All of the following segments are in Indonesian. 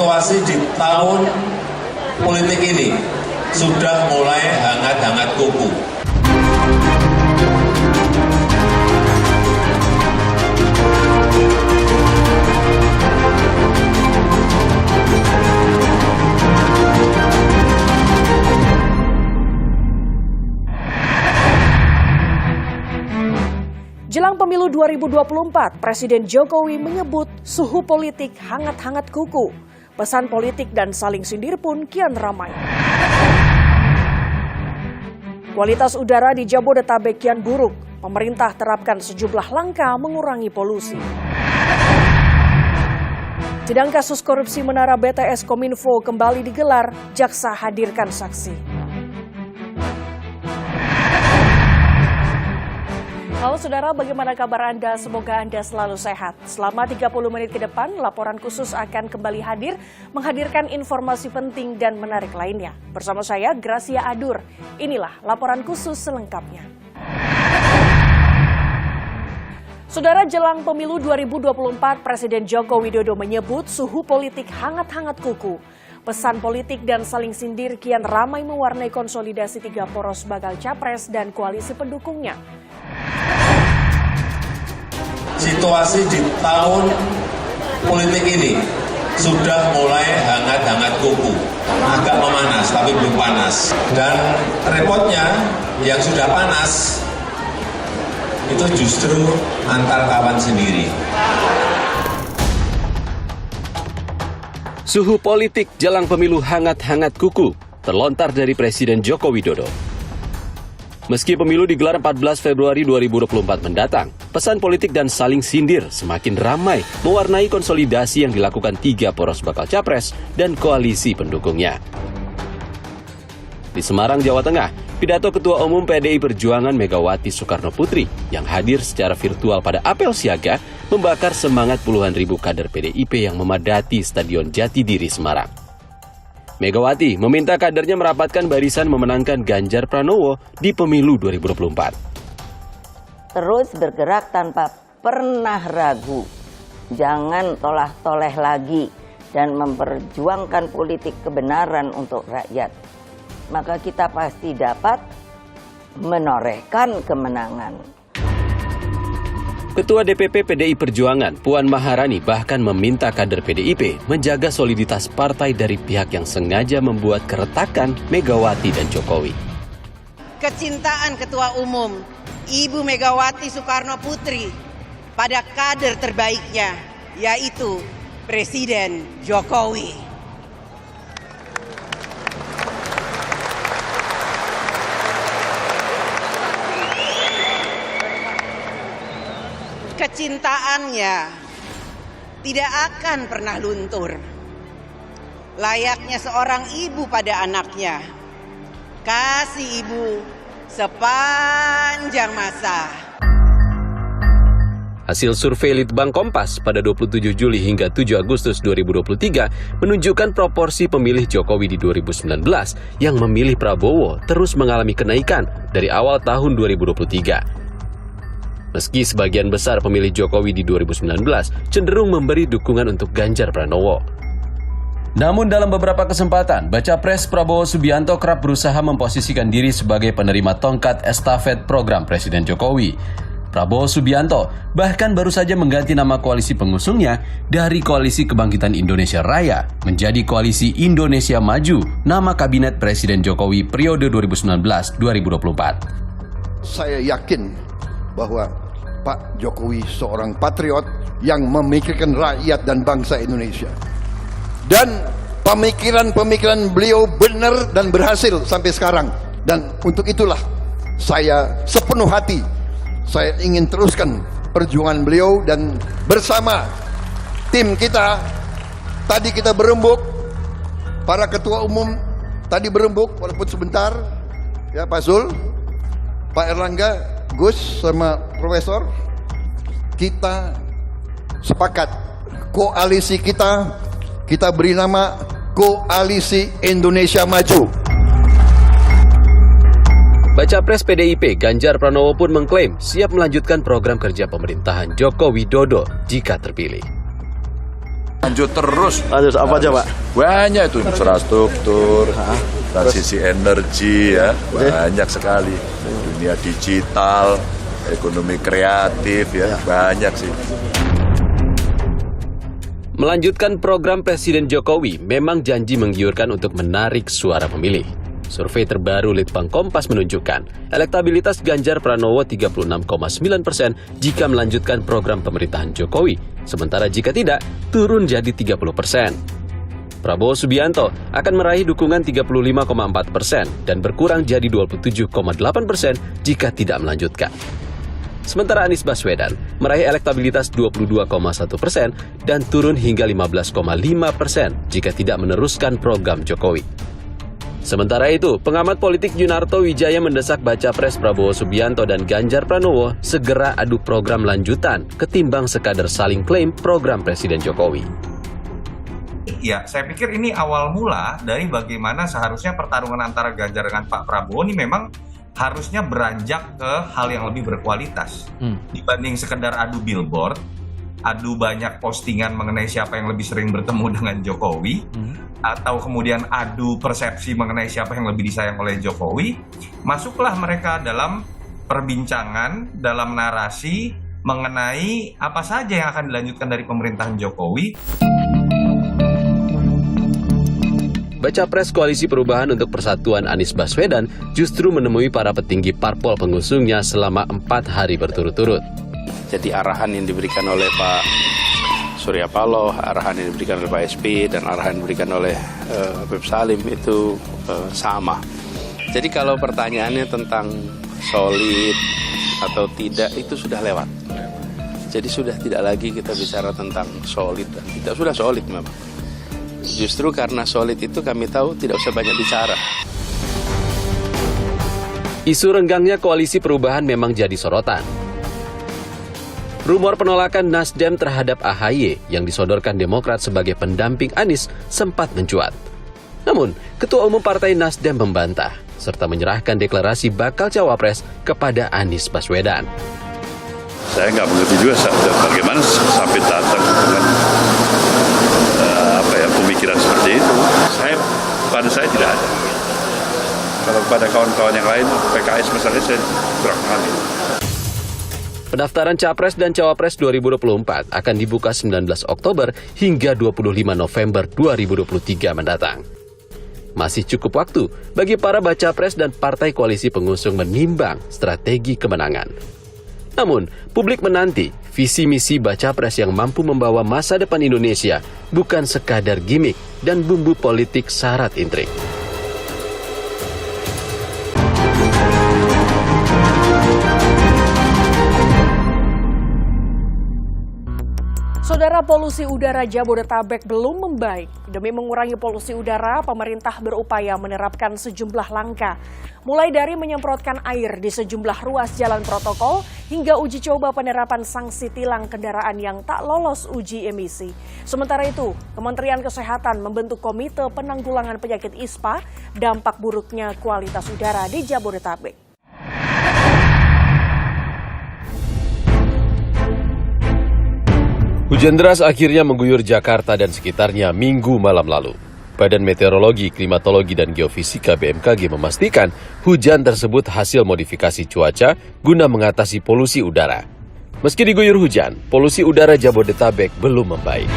Situasi di tahun politik ini sudah mulai hangat-hangat kuku. Jelang pemilu 2024, Presiden Jokowi menyebut suhu politik hangat-hangat kuku. Pesan politik dan saling sindir pun kian ramai. Kualitas udara di Jabodetabek kian buruk. Pemerintah terapkan sejumlah langkah mengurangi polusi. Sidang kasus korupsi Menara BTS Kominfo kembali digelar, jaksa hadirkan saksi. Halo saudara, bagaimana kabar Anda? Semoga Anda selalu sehat. Selama 30 menit ke depan, laporan khusus akan kembali hadir, menghadirkan informasi penting dan menarik lainnya. Bersama saya, Gracia Adur. Inilah laporan khusus selengkapnya. Saudara, jelang pemilu 2024, Presiden Joko Widodo menyebut suhu politik hangat-hangat kuku. Pesan politik dan saling sindir kian ramai mewarnai konsolidasi 3 poros bakal capres dan koalisi pendukungnya. Situasi di tahun politik ini sudah mulai hangat-hangat kuku. Agak memanas tapi belum panas. Dan repotnya yang sudah panas itu justru antar kawan sendiri. Suhu politik jelang pemilu hangat-hangat kuku terlontar dari Presiden Joko Widodo. Meski pemilu digelar 14 Februari 2024 mendatang, pesan politik dan saling sindir semakin ramai mewarnai konsolidasi yang dilakukan 3 poros bakal capres dan koalisi pendukungnya. Di Semarang, Jawa Tengah, pidato Ketua Umum PDI Perjuangan Megawati Soekarno Putri yang hadir secara virtual pada apel siaga membakar semangat puluhan ribu kader PDIP yang memadati Stadion Jatidiri Semarang. Megawati meminta kadernya merapatkan barisan memenangkan Ganjar Pranowo di pemilu 2024. Terus bergerak tanpa pernah ragu. Jangan tolah-toleh lagi dan memperjuangkan politik kebenaran untuk rakyat. Maka kita pasti dapat menorehkan kemenangan. Ketua DPP PDI Perjuangan, Puan Maharani bahkan meminta kader PDIP menjaga soliditas partai dari pihak yang sengaja membuat keretakan Megawati dan Jokowi. Kecintaan Ketua Umum Ibu Megawati Soekarno Putri pada kader terbaiknya, yaitu Presiden Jokowi. Kecintaannya tidak akan pernah luntur. Layaknya seorang ibu pada anaknya, kasih ibu sepanjang masa. Hasil survei Litbang Kompas pada 27 Juli hingga 7 Agustus 2023 menunjukkan proporsi pemilih Jokowi di 2019 yang memilih Prabowo terus mengalami kenaikan dari awal tahun 2023. Meski sebagian besar pemilih Jokowi di 2019 cenderung memberi dukungan untuk Ganjar Pranowo. Namun dalam beberapa kesempatan, Baca Pres Prabowo Subianto kerap berusaha memposisikan diri sebagai penerima tongkat estafet program Presiden Jokowi. Prabowo Subianto bahkan baru saja mengganti nama koalisi pengusungnya dari Koalisi Kebangkitan Indonesia Raya menjadi Koalisi Indonesia Maju, nama Kabinet Presiden Jokowi periode 2019-2024. Saya yakin bahwa Pak Jokowi seorang patriot yang memikirkan rakyat dan bangsa Indonesia. Dan pemikiran-pemikiran beliau benar dan berhasil sampai sekarang. Dan untuk itulah saya sepenuh hati, saya ingin teruskan perjuangan beliau dan bersama tim kita. Tadi kita berembuk, para ketua umum tadi berembuk walaupun sebentar, ya Pak Zul, Pak Erlangga, Gus sama Profesor, kita sepakat koalisi kita beri nama Koalisi Indonesia Maju. Baca Pres PDIP Ganjar Pranowo pun mengklaim siap melanjutkan program kerja pemerintahan Joko Widodo jika terpilih. Lanjut terus. Lanjut apa aja, Pak? Banyak itu infrastruktur, transisi energi ya, banyak sekali. Dunia digital, ekonomi kreatif ya, banyak sih. Melanjutkan program Presiden Jokowi memang janji menggiurkan untuk menarik suara pemilih. Survei terbaru Litbang Kompas menunjukkan elektabilitas Ganjar Pranowo 36,9% jika melanjutkan program pemerintahan Jokowi, sementara jika tidak, turun jadi 30%. Prabowo Subianto akan meraih dukungan 35,4% dan berkurang jadi 27,8% jika tidak melanjutkan. Sementara Anies Baswedan meraih elektabilitas 22,1% dan turun hingga 15,5% jika tidak meneruskan program Jokowi. Sementara itu, pengamat politik Yunarto Wijaya mendesak Bacapres Prabowo Subianto dan Ganjar Pranowo segera adu program lanjutan ketimbang sekadar saling klaim program Presiden Jokowi. Ya, saya pikir ini awal mula dari bagaimana seharusnya pertarungan antara Ganjar dengan Pak Prabowo ini memang harusnya beranjak ke hal yang lebih berkualitas dibanding sekedar adu billboard, adu banyak postingan mengenai siapa yang lebih sering bertemu dengan Jokowi, atau kemudian adu persepsi mengenai siapa yang lebih disayang oleh Jokowi. Masuklah mereka dalam perbincangan, dalam narasi mengenai apa saja yang akan dilanjutkan dari pemerintahan Jokowi. Bacapres Koalisi Perubahan untuk Persatuan Anies Baswedan justru menemui para petinggi parpol pengusungnya selama 4 hari berturut-turut. Jadi arahan yang diberikan oleh Pak Surya Paloh, arahan yang diberikan oleh Pak SP, dan arahan yang diberikan oleh Habib Salim itu sama. Jadi kalau pertanyaannya tentang solid atau tidak, itu sudah lewat. Jadi sudah tidak lagi kita bicara tentang solid dan tidak, sudah solid memang. Justru karena solid itu kami tahu tidak usah banyak bicara. Isu renggangnya Koalisi Perubahan memang jadi sorotan. Rumor penolakan Nasdem terhadap AHY yang disodorkan Demokrat sebagai pendamping Anies sempat mencuat. Namun, Ketua Umum Partai Nasdem membantah serta menyerahkan deklarasi bakal cawapres kepada Anies Baswedan. Saya nggak mengerti juga bagaimana sampai datang dengan pemikiran seperti itu. Pada saya tidak ada. Kalau pada kawan-kawan yang lain, PKS misalnya, saya kurang paham. Pendaftaran Capres dan Cawapres 2024 akan dibuka 19 Oktober hingga 25 November 2023 mendatang. Masih cukup waktu bagi para Bacapres dan partai koalisi pengusung menimbang strategi kemenangan. Namun, publik menanti visi misi Bacapres yang mampu membawa masa depan Indonesia bukan sekadar gimmick dan bumbu politik syarat intrik. Saudara, polusi udara Jabodetabek belum membaik. Demi mengurangi polusi udara, pemerintah berupaya menerapkan sejumlah langkah. Mulai dari menyemprotkan air di sejumlah ruas jalan protokol, hingga uji coba penerapan sanksi tilang kendaraan yang tak lolos uji emisi. Sementara itu, Kementerian Kesehatan membentuk Komite Penanggulangan Penyakit ISPA, dampak buruknya kualitas udara di Jabodetabek. Hujan deras akhirnya mengguyur Jakarta dan sekitarnya Minggu malam lalu. Badan Meteorologi, Klimatologi, dan Geofisika BMKG memastikan hujan tersebut hasil modifikasi cuaca guna mengatasi polusi udara. Meski diguyur hujan, polusi udara Jabodetabek belum membaik.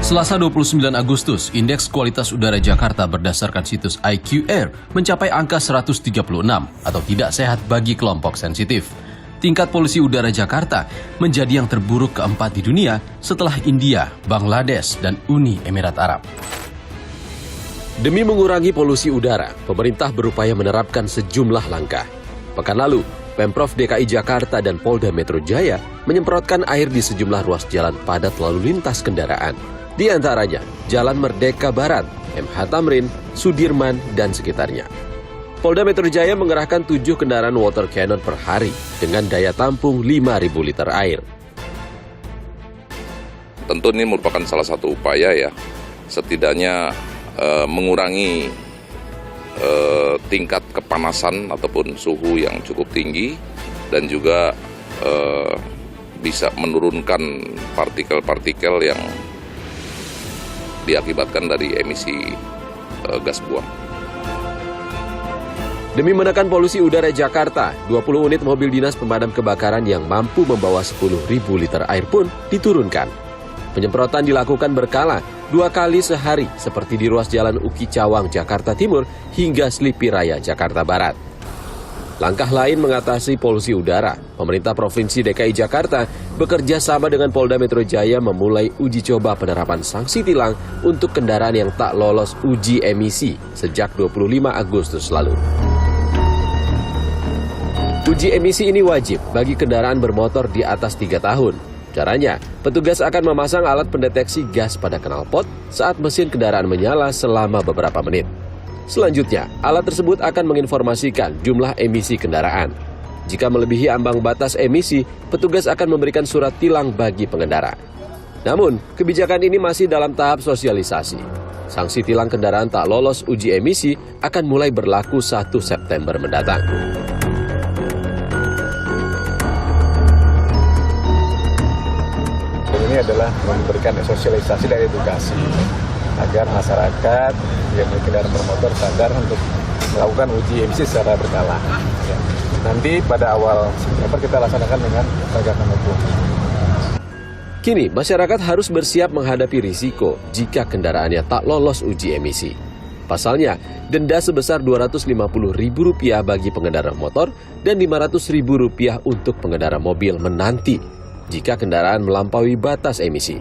Selasa 29 Agustus, indeks kualitas udara Jakarta berdasarkan situs IQ Air mencapai angka 136 atau tidak sehat bagi kelompok sensitif. Tingkat polusi udara Jakarta menjadi yang terburuk keempat di dunia setelah India, Bangladesh, dan Uni Emirat Arab. Demi mengurangi polusi udara, pemerintah berupaya menerapkan sejumlah langkah. Pekan lalu, Pemprov DKI Jakarta dan Polda Metro Jaya menyemprotkan air di sejumlah ruas jalan padat lalu lintas kendaraan. Di antaranya, Jalan Merdeka Barat, MH Tamrin, Sudirman, dan sekitarnya. Polda Metro Jaya mengerahkan 7 kendaraan water cannon per hari dengan daya tampung 5.000 liter air. Tentu ini merupakan salah satu upaya ya, setidaknya mengurangi tingkat kepanasan ataupun suhu yang cukup tinggi dan juga bisa menurunkan partikel-partikel yang diakibatkan dari emisi gas buang. Demi menekan polusi udara Jakarta, 20 unit mobil dinas pemadam kebakaran yang mampu membawa 10.000 liter air pun diturunkan. Penyemprotan dilakukan berkala, 2 kali sehari seperti di ruas Jalan Uki Cawang, Jakarta Timur hingga Slipi Raya, Jakarta Barat. Langkah lain mengatasi polusi udara, pemerintah Provinsi DKI Jakarta bekerja sama dengan Polda Metro Jaya memulai uji coba penerapan sanksi tilang untuk kendaraan yang tak lolos uji emisi sejak 25 Agustus lalu. Uji emisi ini wajib bagi kendaraan bermotor di atas 3 tahun. Caranya, petugas akan memasang alat pendeteksi gas pada knalpot saat mesin kendaraan menyala selama beberapa menit. Selanjutnya, alat tersebut akan menginformasikan jumlah emisi kendaraan. Jika melebihi ambang batas emisi, petugas akan memberikan surat tilang bagi pengendara. Namun, kebijakan ini masih dalam tahap sosialisasi. Sanksi tilang kendaraan tak lolos uji emisi akan mulai berlaku 1 September mendatang. Ini adalah memberikan sosialisasi dan edukasi agar masyarakat yang berkendaraan bermotor sadar untuk melakukan uji emisi secara berkala. Nanti pada awal September kita laksanakan dengan penegakan hukum. Kini, masyarakat harus bersiap menghadapi risiko jika kendaraannya tak lolos uji emisi. Pasalnya, denda sebesar Rp250.000 bagi pengendara motor dan Rp500.000 untuk pengendara mobil menanti jika kendaraan melampaui batas emisi.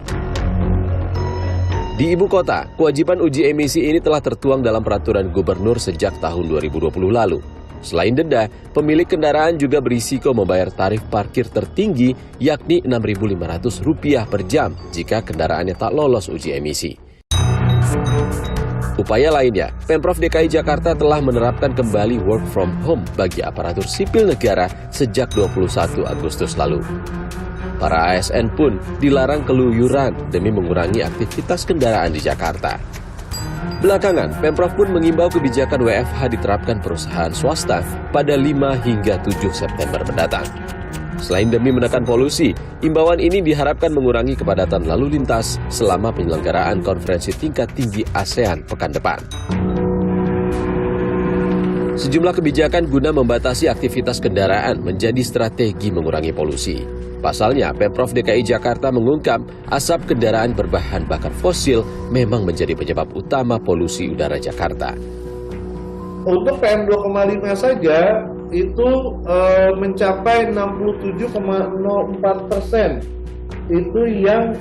Di ibu kota, kewajiban uji emisi ini telah tertuang dalam peraturan gubernur sejak tahun 2020 lalu. Selain denda, pemilik kendaraan juga berisiko membayar tarif parkir tertinggi yakni Rp6.500 per jam jika kendaraannya tak lolos uji emisi. Upaya lainnya, Pemprov DKI Jakarta telah menerapkan kembali work from home bagi aparatur sipil negara sejak 21 Agustus lalu. Para ASN pun dilarang keluyuran demi mengurangi aktivitas kendaraan di Jakarta. Belakangan, Pemprov pun mengimbau kebijakan WFH diterapkan perusahaan swasta pada 5 hingga 7 September mendatang. Selain demi menekan polusi, imbauan ini diharapkan mengurangi kepadatan lalu lintas selama penyelenggaraan konferensi tingkat tinggi ASEAN pekan depan. Sejumlah kebijakan guna membatasi aktivitas kendaraan menjadi strategi mengurangi polusi. Pasalnya, Pemprov DKI Jakarta mengungkap asap kendaraan berbahan bakar fosil memang menjadi penyebab utama polusi udara Jakarta. Untuk PM2,5 saja itu mencapai 67,04%. Itu yang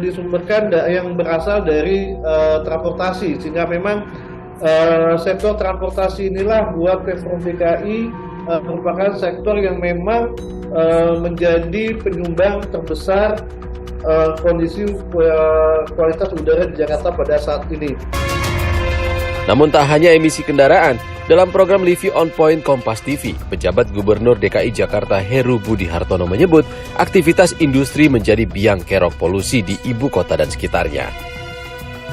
disumberkan yang berasal dari transportasi, sehingga memang sektor transportasi inilah buat Pemprov DKI merupakan sektor yang memang menjadi penyumbang terbesar kondisi kualitas udara di Jakarta pada saat ini. Namun tak hanya emisi kendaraan, dalam program Livi On Point Kompas TV, pejabat Gubernur DKI Jakarta Heru Budi Hartono menyebut aktivitas industri menjadi biang kerok polusi di ibu kota dan sekitarnya.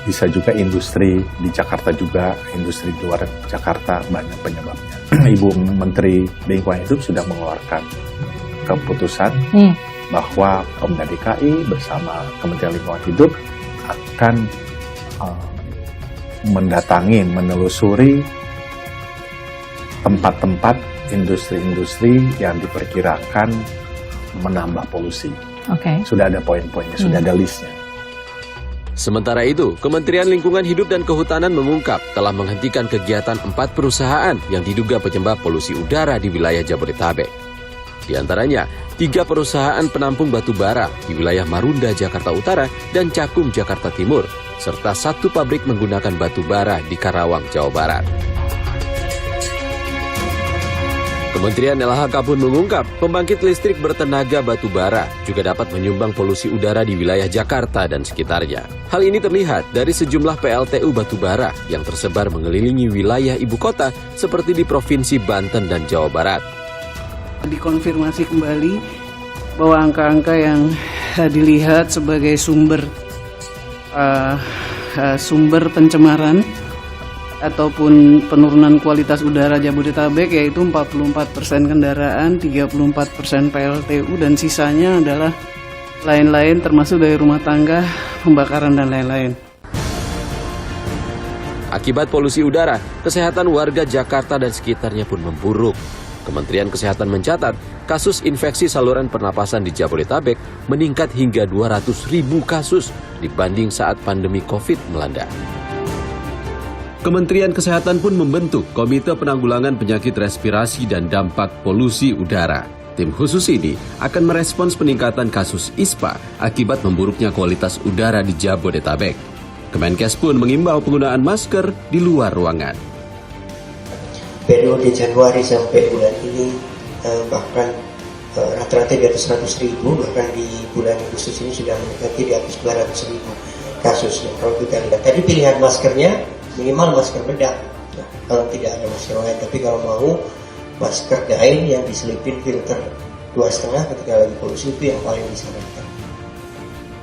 Bisa juga industri di Jakarta juga, industri di luar Jakarta banyak penyebabnya. Ibu Menteri Lingkungan Hidup sudah mengeluarkan keputusan bahwa Pemda DKI bersama Kementerian Lingkungan Hidup akan mendatangi, menelusuri tempat-tempat industri-industri yang diperkirakan menambah polusi. Sudah ada poin-poinnya, sudah ada listnya. Sementara itu, Kementerian Lingkungan Hidup dan Kehutanan mengungkap telah menghentikan kegiatan 4 perusahaan yang diduga penyebab polusi udara di wilayah Jabodetabek. Di antaranya, 3 perusahaan penampung batu bara di wilayah Marunda, Jakarta Utara dan Cakung, Jakarta Timur, serta 1 pabrik menggunakan batu bara di Karawang, Jawa Barat. Kementerian LHK pun mengungkap pembangkit listrik bertenaga batu bara juga dapat menyumbang polusi udara di wilayah Jakarta dan sekitarnya. Hal ini terlihat dari sejumlah PLTU batu bara yang tersebar mengelilingi wilayah ibu kota seperti di Provinsi Banten dan Jawa Barat. Dikonfirmasi kembali bahwa angka-angka yang dilihat sebagai sumber pencemaran ataupun penurunan kualitas udara Jabodetabek, yaitu 44% kendaraan, 34% PLTU, dan sisanya adalah lain-lain termasuk dari rumah tangga, pembakaran, dan lain-lain. Akibat polusi udara, kesehatan warga Jakarta dan sekitarnya pun memburuk. Kementerian Kesehatan mencatat, kasus infeksi saluran pernapasan di Jabodetabek meningkat hingga 200.000 kasus dibanding saat pandemi COVID melanda. Kementerian Kesehatan pun membentuk Komite Penanggulangan Penyakit Respirasi dan Dampak Polusi Udara. Tim khusus ini akan merespons peningkatan kasus ISPA akibat memburuknya kualitas udara di Jabodetabek. Kemenkes pun mengimbau penggunaan masker di luar ruangan. Periode Januari sampai bulan ini bahkan rata-rata di atas 100.000, bahkan di bulan Agustus ini sudah mendekati di atas 200.000 kasus. Kalau kita lihat tadi pilihan maskernya minimal masker bedak, nah, kalau tidak ada masker lain, tapi kalau mau masker kain yang diselipin filter 2,5 ketika lagi polusi itu yang paling disarankan.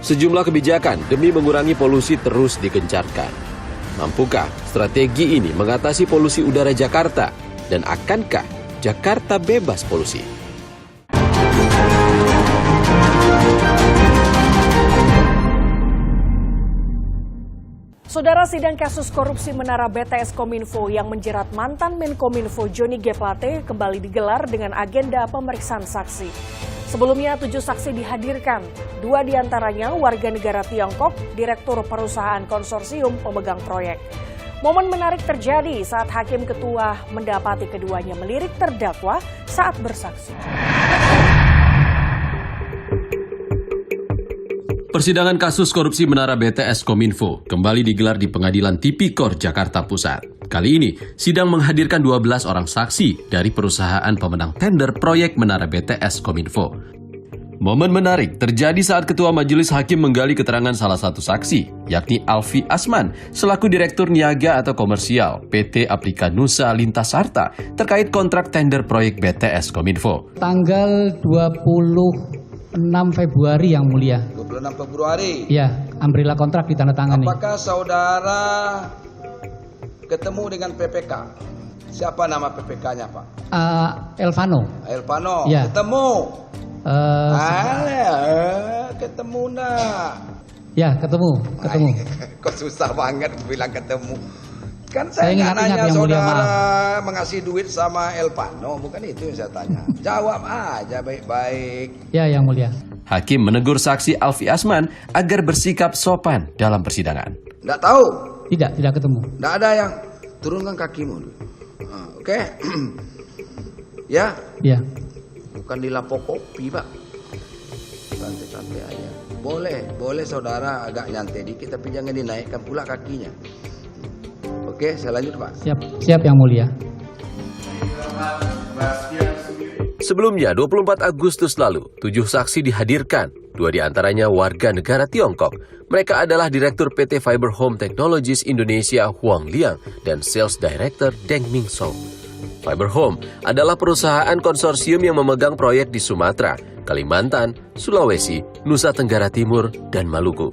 Sejumlah kebijakan demi mengurangi polusi terus digencarkan. Mampukah strategi ini mengatasi polusi udara Jakarta? Dan akankah Jakarta bebas polusi? Saudara, sidang kasus korupsi Menara BTS Kominfo yang menjerat mantan Menkominfo Johnny G. Plate kembali digelar dengan agenda pemeriksaan saksi. Sebelumnya 7 saksi dihadirkan, 2 diantaranya warga negara Tiongkok, direktur perusahaan konsorsium pemegang proyek. Momen menarik terjadi saat hakim ketua mendapati keduanya melirik terdakwa saat bersaksi. Persidangan kasus korupsi Menara BTS Kominfo kembali digelar di Pengadilan Tipikor, Jakarta Pusat. Kali ini, sidang menghadirkan 12 orang saksi dari perusahaan pemenang tender proyek Menara BTS Kominfo. Momen menarik terjadi saat Ketua Majelis Hakim menggali keterangan salah satu saksi, yakni Alfi Asman, selaku Direktur Niaga atau Komersial PT Aplika Nusa Lintas Sarta terkait kontrak tender proyek BTS Kominfo. Tanggal 26 Februari yang mulia. 26 Februari? Ya, ambrila kontrak ditandatangani. Apakah saudara ketemu dengan PPK? Siapa nama PPK-nya, Pak? Elvano. Elvano, ya. Ketemu? Ketemu nak? Ya, ketemu. Kok susah banget bilang ketemu. Kan saya nggak nanya saudara mengasih duit sama Elvano, bukan itu yang saya tanya. Jawab aja baik-baik. Ya, yang mulia. Hakim menegur saksi Alfi Asman agar bersikap sopan dalam persidangan. Nggak tahu? Tidak ketemu. Nggak ada yang turunkan kakimu. Oke? Ya? Ya. Bukan dilapor kopi, Pak. Santai-santai aja. Boleh saudara agak nyantai dikit, tapi jangan dinaikkan pula kakinya. Oke, saya lanjut, Pak. Siap yang mulia. Sebelumnya, 24 Agustus lalu, 7 saksi dihadirkan. 2 diantaranya warga negara Tiongkok. Mereka adalah Direktur PT Fiber Home Technologies Indonesia Huang Liang dan Sales Director Deng Ming Song. Fiber Home adalah perusahaan konsorsium yang memegang proyek di Sumatera, Kalimantan, Sulawesi, Nusa Tenggara Timur, dan Maluku.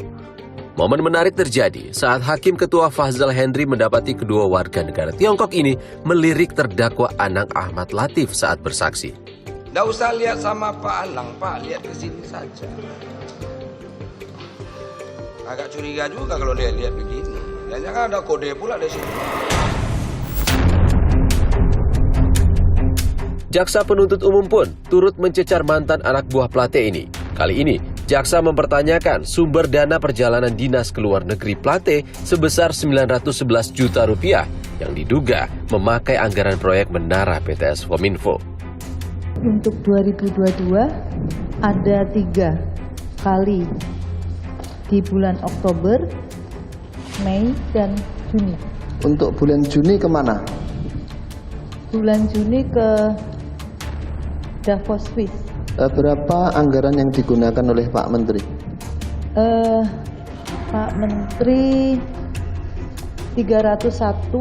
Momen menarik terjadi saat Hakim Ketua Fazal Hendri mendapati kedua warga negara Tiongkok ini melirik terdakwa Anang Ahmad Latif saat bersaksi. Nggak usah lihat sama Pak Alang, Pak. Lihat ke sini saja. Agak curiga juga kalau dia lihat begini. Jangan ada kode pula di sini. Jaksa penuntut umum pun turut mencecar mantan anak buah Plate ini. Kali ini, jaksa mempertanyakan sumber dana perjalanan dinas ke luar negeri Plate sebesar 911 juta rupiah yang diduga memakai anggaran proyek Menara BTS Kominfo. Untuk 2022 ada 3 kali di bulan Oktober, Mei, dan Juni. Untuk bulan Juni kemana? Bulan Juni ke Davos, Swiss. Berapa anggaran yang digunakan oleh Pak Menteri? Pak Menteri 301,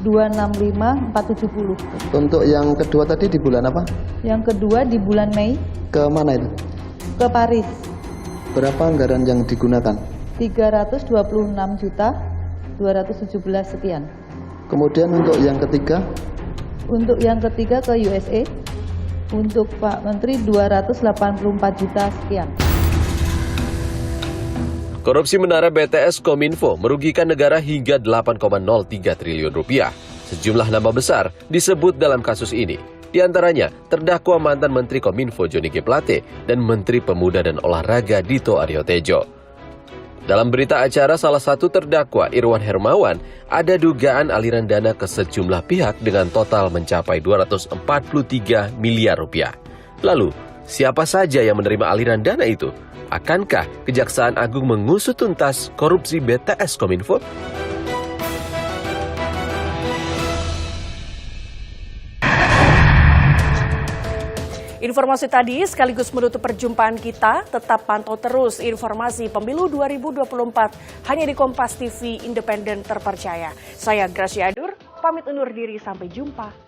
265, 470. Untuk yang kedua tadi di bulan apa? Yang kedua di bulan Mei. Ke mana itu? Ke Paris. Berapa anggaran yang digunakan? 326 juta 217 sekian. Kemudian untuk yang ketiga? Untuk yang ketiga ke USA, untuk Pak Menteri 284 juta sekian. Korupsi menara BTS Kominfo merugikan negara hingga 8,03 triliun rupiah. Sejumlah nama besar disebut dalam kasus ini. Di antaranya terdakwa mantan Menteri Kominfo Johnny G. Plate dan Menteri Pemuda dan Olahraga Dito Aryo Tejo. Dalam berita acara salah satu terdakwa Irwan Hermawan, ada dugaan aliran dana ke sejumlah pihak dengan total mencapai 243 miliar rupiah. Lalu, siapa saja yang menerima aliran dana itu? Akankah Kejaksaan Agung mengusut tuntas korupsi BTS Kominfo? Informasi tadi sekaligus menutup perjumpaan kita. Tetap pantau terus informasi pemilu 2024 hanya di Kompas TV, independen terpercaya. Saya Gracia Adur, pamit undur diri, sampai jumpa.